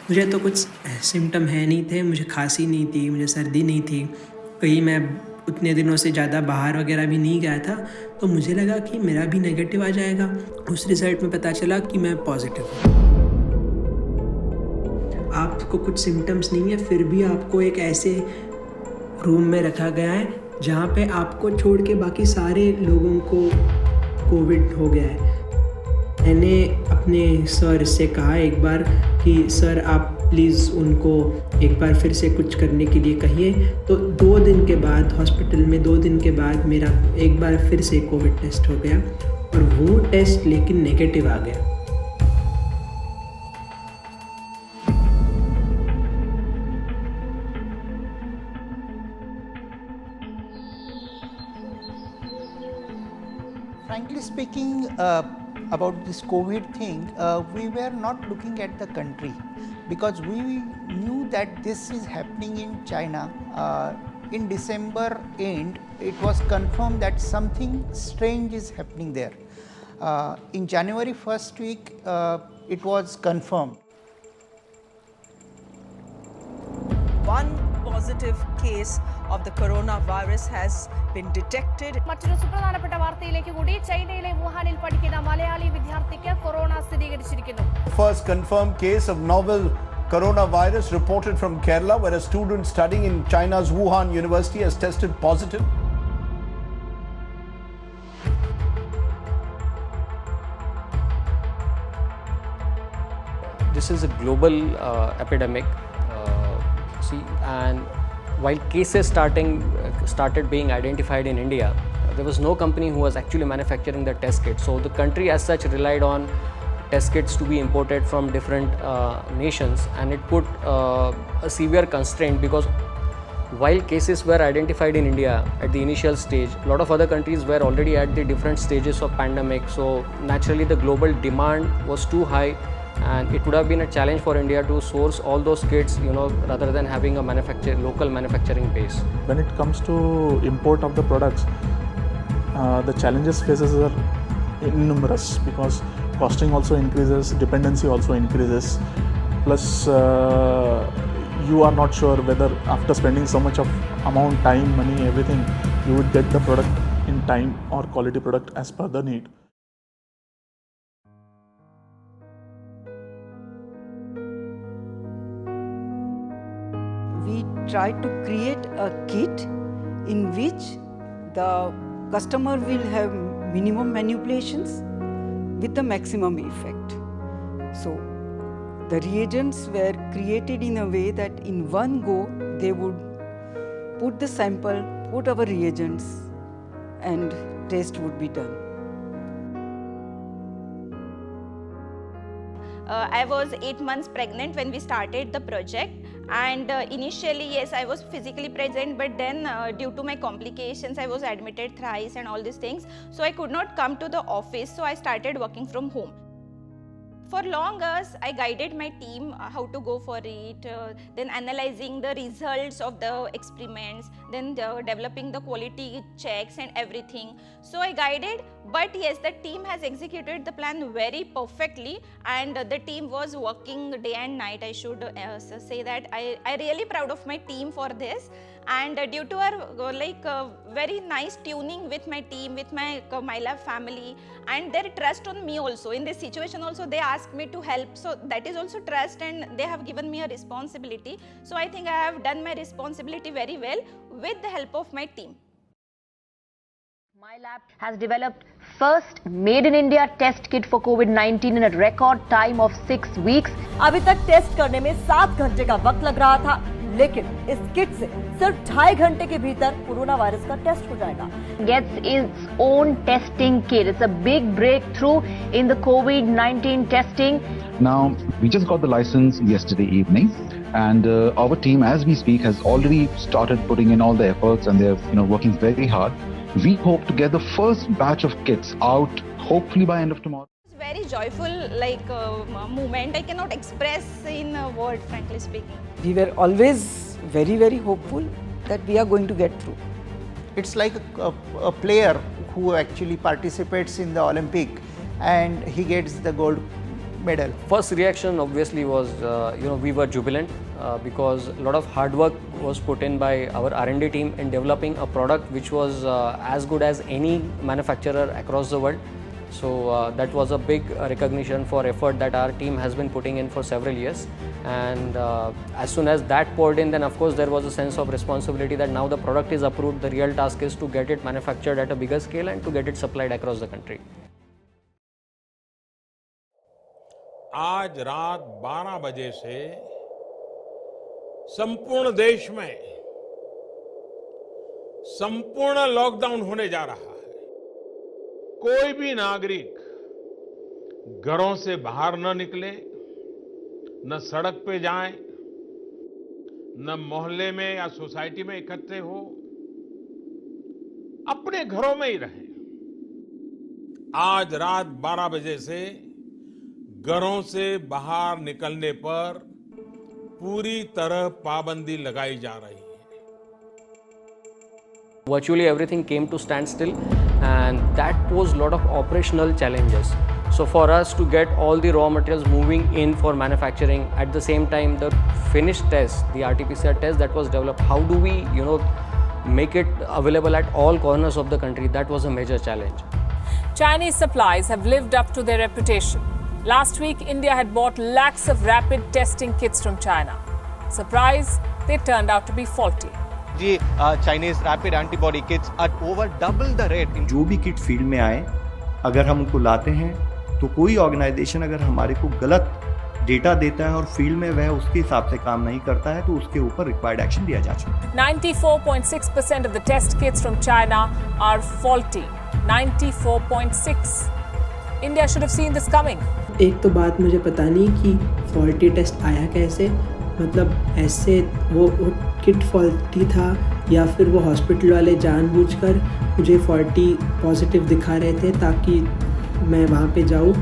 मुझे तो कुछ सिम्टम है नहीं थे, मुझे खांसी नहीं थी, मुझे सर्दी नहीं थी, कहीं मैं उतने दिनों से ज़्यादा बाहर वगैरह भी नहीं गया था, तो मुझे लगा कि मेरा भी नेगेटिव आ जाएगा। उस रिज़ल्ट में पता चला कि मैं पॉज़िटिव हूँ। आपको कुछ सिम्टम्स नहीं है, फिर भी आपको एक ऐसे रूम में रखा गया है जहाँ पे आपको छोड़ के बाकी सारे लोगों को कोविड हो गया है। मैंने अपने सर से कहा एक बार कि सर आप प्लीज़ उनको एक बार फिर से कुछ करने के लिए कहिए। तो 2 दिन के बाद हॉस्पिटल में 2 दिन के बाद मेरा एक बार फिर से कोविड टेस्ट हो गया और वो टेस्ट लेकिन नेगेटिव आ गया। Frankly speaking, about this COVID thing, we were not looking at the country because we knew that this is happening in China. In December end, it was confirmed that something strange is happening there. In January first week, it was confirmed. One positive case of the coronavirus has been detected. മറ്റൊരു സുപ്രധാനപ്പെട്ട വാർത്തയിലേക്ക് കൂടി ചൈനയിലെ വുഹാനിൽ പഠിക്കുന്ന മലയാളി വിദ്യാർത്ഥിക്ക് corona സ്ഥിരീകരിച്ചിരിക്കുന്നു. First confirmed case of novel coronavirus reported from Kerala, where a student studying in China's Wuhan University has tested positive. This is a global epidemic. And while cases started being identified in India, there was no company who was actually manufacturing the test kits. So the country as such relied on test kits to be imported from different nations, and it put a severe constraint because while cases were identified in India at the initial stage, a lot of other countries were already at the different stages of pandemic. So naturally the global demand was too high, and it would have been a challenge for India to source all those kits, rather than having a local manufacturing base. When it comes to import of the products, the challenges faces are numerous because costing also increases, dependency also increases, plus you are not sure whether after spending so much of amount, time, money, everything, you would get the product in time or quality product as per the need. We try to create a kit in which the customer will have minimum manipulations with the maximum effect. So the reagents were created in a way that in one go they would put the sample, put our reagents, and test would be done. I was 8 months pregnant when we started the project, and initially yes, I was physically present, but then due to my complications I was admitted thrice and all these things, so I could not come to the office, so I started working from home. For long hours, I guided my team how to go for it, then analyzing the results of the experiments, then developing the quality checks and everything. So I guided, but yes, the team has executed the plan very perfectly, and the team was working day and night. I should say that I really proud of my team for this. And due to our very nice tuning with my team, with my MyLab family, and their trust on me also, in this situation also they asked me to help, so that is also trust, and they have given me a responsibility. So I think I have done my responsibility very well with the help of my team. MyLab has developed first made in India test kit for COVID-19 in a record time of 6 weeks. अभी तक test करने में 7 घंटे का वक्त लग रहा था, लेकिन इस किट से सिर्फ 2.5 घंटे के भीतर कोरोना वायरस का टेस्ट हो जाएगा. Gets its own testing kit. It's a big breakthrough in the COVID-19 testing. Now, we just got the license yesterday evening, and our team, as we speak, has already started putting in all the efforts, and they're working very hard. We hope to get the first batch of kits out hopefully by end of tomorrow. Very joyful moment. I cannot express in a word, frankly speaking. We were always very, very hopeful that we are going to get through. It's like a player who actually participates in the Olympic and he gets the gold medal? First reaction obviously was, we were jubilant because a lot of hard work was put in by our R&D team in developing a product which was as good as any manufacturer across the world. So that was a big recognition for effort that our team has been putting in for several years. And as soon as that poured in, then of course there was a sense of responsibility that now the product is approved. The real task is to get it manufactured at a bigger scale and to get it supplied across the country. आज रात 12 बजे से संपूर्ण देश में संपूर्ण lockdown होने जा रहा है। कोई भी नागरिक घरों से बाहर न निकले, न सड़क पे जाए, न मोहल्ले में या सोसाइटी में इकट्ठे हो, अपने घरों में ही रहें। आज रात 12 बजे से घरों से बाहर निकलने पर पूरी तरह पाबंदी लगाई जा रही है। Virtually everything came to standstill, and that posed a lot of operational challenges. So for us to get all the raw materials moving in for manufacturing, at the same time the finished test, the RT-PCR test that was developed, how do we make it available at all corners of the country? That was a major challenge. Chinese supplies have lived up to their reputation. Last week, India had bought lakhs of rapid testing kits from China. Surprise, they turned out to be faulty. जी Chinese rapid antibody kits at over double the rate. जो भी kit field में आए, अगर हम उनको लाते हैं तो कोई ऑर्गेनाइजेशन अगर हमारे को गलत डेटा देता है और फील्ड में वह उसके हिसाब से काम नहीं करता है तो उसके ऊपर रिक्वायर्ड एक्शन लिया जा सकता है। 94.6% of the test kits from China are faulty. 94.6. India should have seen this coming. एक तो बात मुझे पता नहीं कि फॉल्टी टेस्ट आया कैसे, मतलब ऐसे वो किट फॉल्टी था या फिर वो हॉस्पिटल वाले जानबूझकर मुझे फॉल्टी पॉजिटिव दिखा रहे थे ताकि मैं वहाँ पे जाऊँ,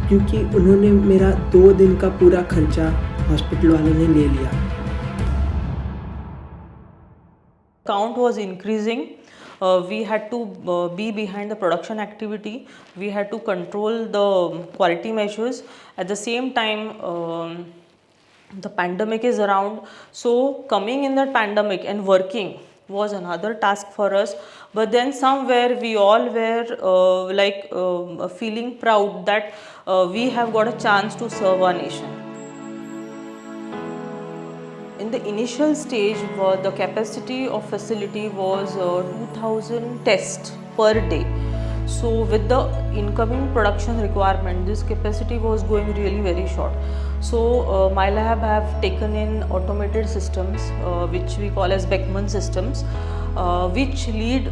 क्योंकि उन्होंने मेरा 2 दिन का पूरा खर्चा हॉस्पिटल वालों ने ले लिया। Count was increasing. We had to be behind the production activity. We had to control the quality measures. At the same time, the pandemic is around. So coming in that pandemic and working was another task for us. But then somewhere we all were feeling proud that we have got a chance to serve our nation. In the initial stage, the capacity of facility was 2000 tests per day. So with the incoming production requirement, this capacity was going really very short. So my lab have taken in automated systems which we call as Beckman systems, which lead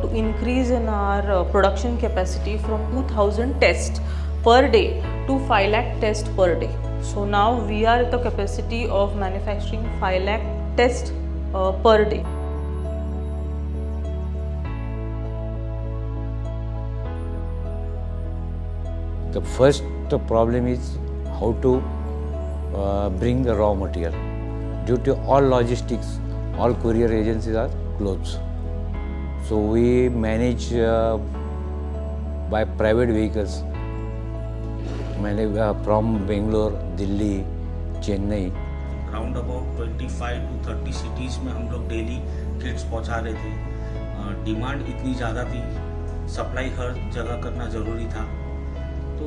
to increase in our production capacity from 2000 tests per day to 5 lakh tests per day. So now we are at the capacity of manufacturing 5 lakh tests per day. The first problem is how to bring the raw material. Due to all logistics, all courier agencies are closed. So we manage by private vehicles. From Bangalore, Delhi, Chennai. Around about 25 to 30 cities में हम लोग daily kits पहुंचा रहे थे। Demand इतनी ज़्यादा थी, supply हर जगह करना ज़रूरी था, तो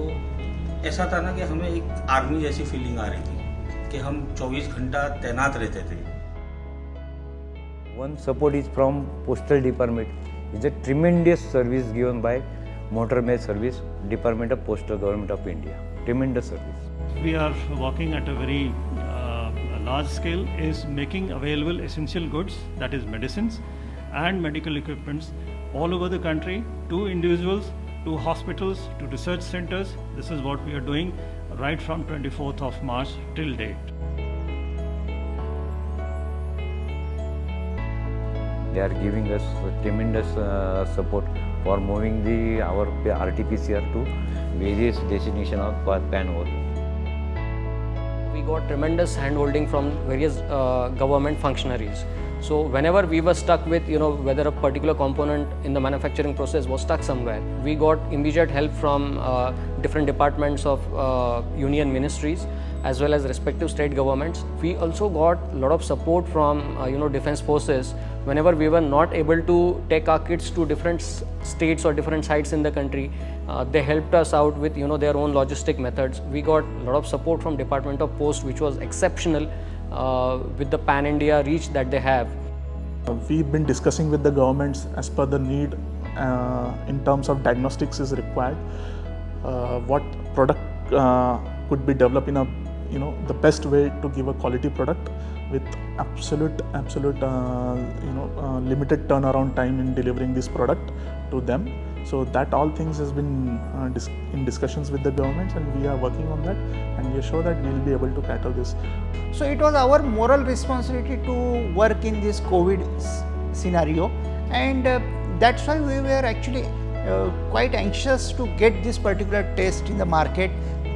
ऐसा था ना कि हमें एक आर्मी जैसी फीलिंग आ रही थी कि हम 24 घंटा तैनात रहते थे। One support is from Postal Department. It's a tremendous service given by Motor Mail Service, Department of Postal Government of India. Tremendous service. We are working at a very large scale, is making available essential goods, that is medicines and medical equipments all over the country to individuals, to hospitals, to research centers. This is what we are doing right from 24th of March till date. They are giving us tremendous support for moving our RT-PCR to various destinations of pan-world. We got tremendous hand-holding from various government functionaries. So whenever we were stuck with, whether a particular component in the manufacturing process was stuck somewhere, we got immediate help from different departments of union ministries as well as respective state governments. We also got a lot of support from, defense forces. Whenever we were not able to take our kits to different states or different sites in the country, they helped us out with, their own logistic methods. We got a lot of support from Department of Post, which was exceptional with the pan-India reach that they have. We've been discussing with the governments as per the need in terms of diagnostics is required, what product could be developed in a, the best way to give a quality product with absolute limited turnaround time in delivering this product to them. So that all things has been in discussions with the governments, and we are working on that, and we are sure that we will be able to tackle this. So it was our moral responsibility to work in this COVID scenario, and that's why we were actually quite anxious to get this particular test in the market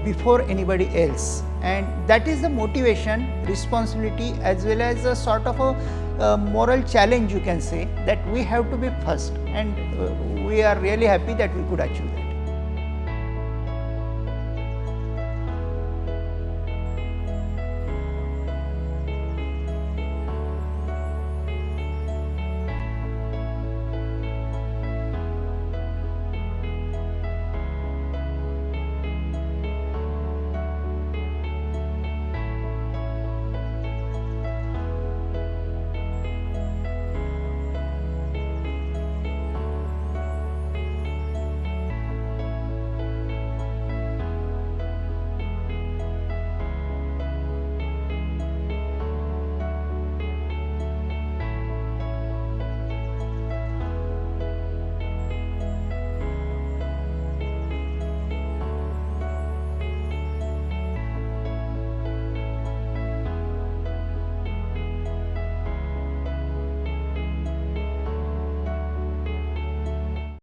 before anybody else. And that is the motivation, responsibility, as well as a sort of a moral challenge, you can say, that we have to be first, and we are really happy that we could achieve that.